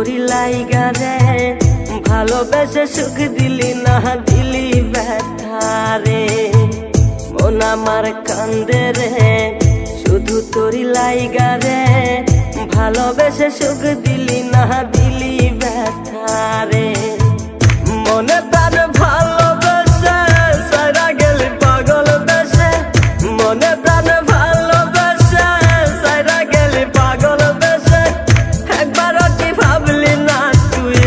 তোরি লাইগা রে ভালোবেসে সুখ দিলি না দিলি ব্যথা রে মন আমার কান্দে রে শুধু তোরি লাইগা রে ভালোবেসে সুখ দিলি না দিলি ব্যথা রে মনে প্রাণ ভালোবেসে সারা গেলি পাগল বেসে মনে প্রাণ ভালোবেসে সারা গেলি পাগল বেসে একবার কি ভাবলি না তুই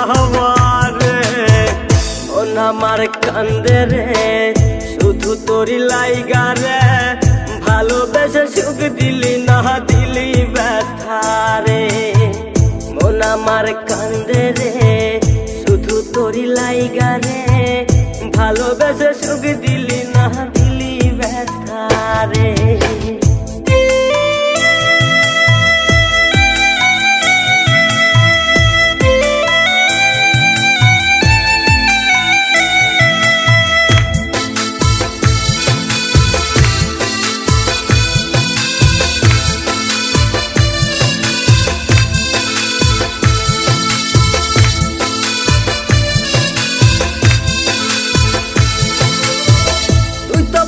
আমারে মন আমার কান্দে রে শুধু তোরি লাইগা রে ভালোবেসে সুখ দিলি না দিলি ব্যথা রে মন আমার কান্দে রে শুধু তোরি লাইগা রে ভালোবেসে সুখ দিলি না দিলি ব্যথা রে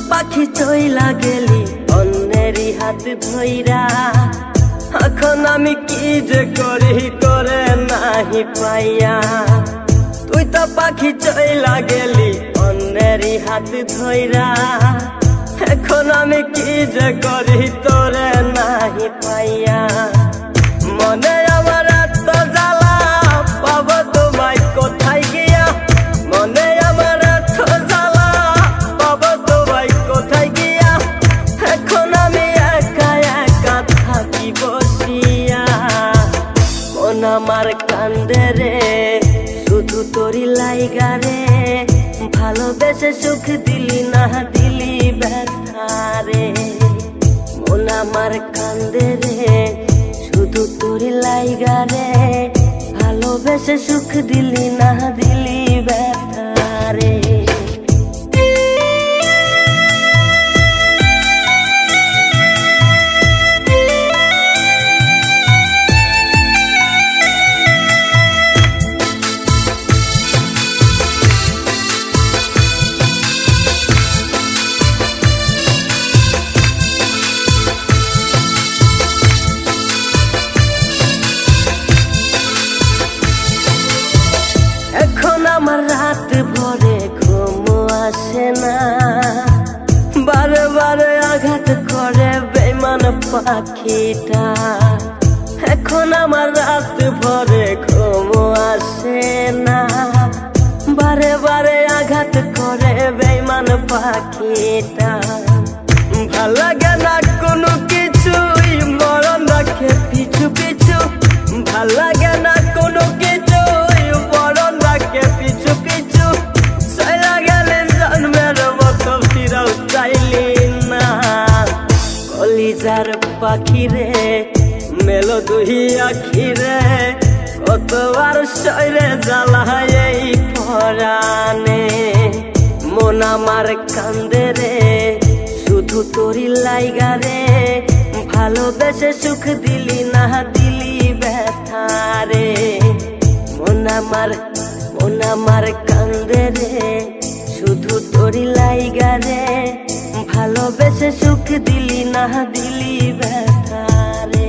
পাখি চইলা গেলি অন্যেরই হাত ধইরা এখন আমি কি যে করি করে নাহি পাইয়া তুই তো পাখি চইলা গেলি অন্যেরই হাত ধইরা এখন আমি কি যে করি তোরে নাহি পাইয়া মনে আমার এত জ্বালা পাবো তোমায় কোথায় গিয়া মনে আমার এত জ্বালা পাবো তোমায় কোথায় গিয়া এখন আমি একা একা থাকি বসিয়া মন আমার কান্দে রে শুধু তোরি লাইগা রে ভালোবেসে সুখ দিলি না দিলি ব্যথা রে মন আমার কান্দে রে শুধু তোরি লাইগা রে ভালোবেসে সুখ দিলি না দিলি ব্যথা রে আমার রাত ভরে ঘুম আসে না বারে বারে আঘাত করে বেঈমান পাখিটা এখন আমার রাত ভরে ঘুম আসে না বারে বারে আঘাত করে বেঈমান পাখিটা ভাল লাগে না কোনো কিছুই মরণ রাখে পিছু পিছু ভাল লাগে না কোনো কিছুই মরণ রাখে পিছু পিছু সারা গেলে জন্মের মতো ফিরাও চাইলি না কলিজার পাখি রে মেলো দুই আখি রে কতবার শরীরে জ্বালায় এই পরাণে মন আমার কান্দে রে শুধু তোরি লাইগা রে ভালোবেসে সুখ দিলি না দিলি ব্যথা রে মন আমার কান্দে রে শুধু তোরি লাইগা রে ভালোবেসে সুখ দিলি না দিলি ব্যথা রে।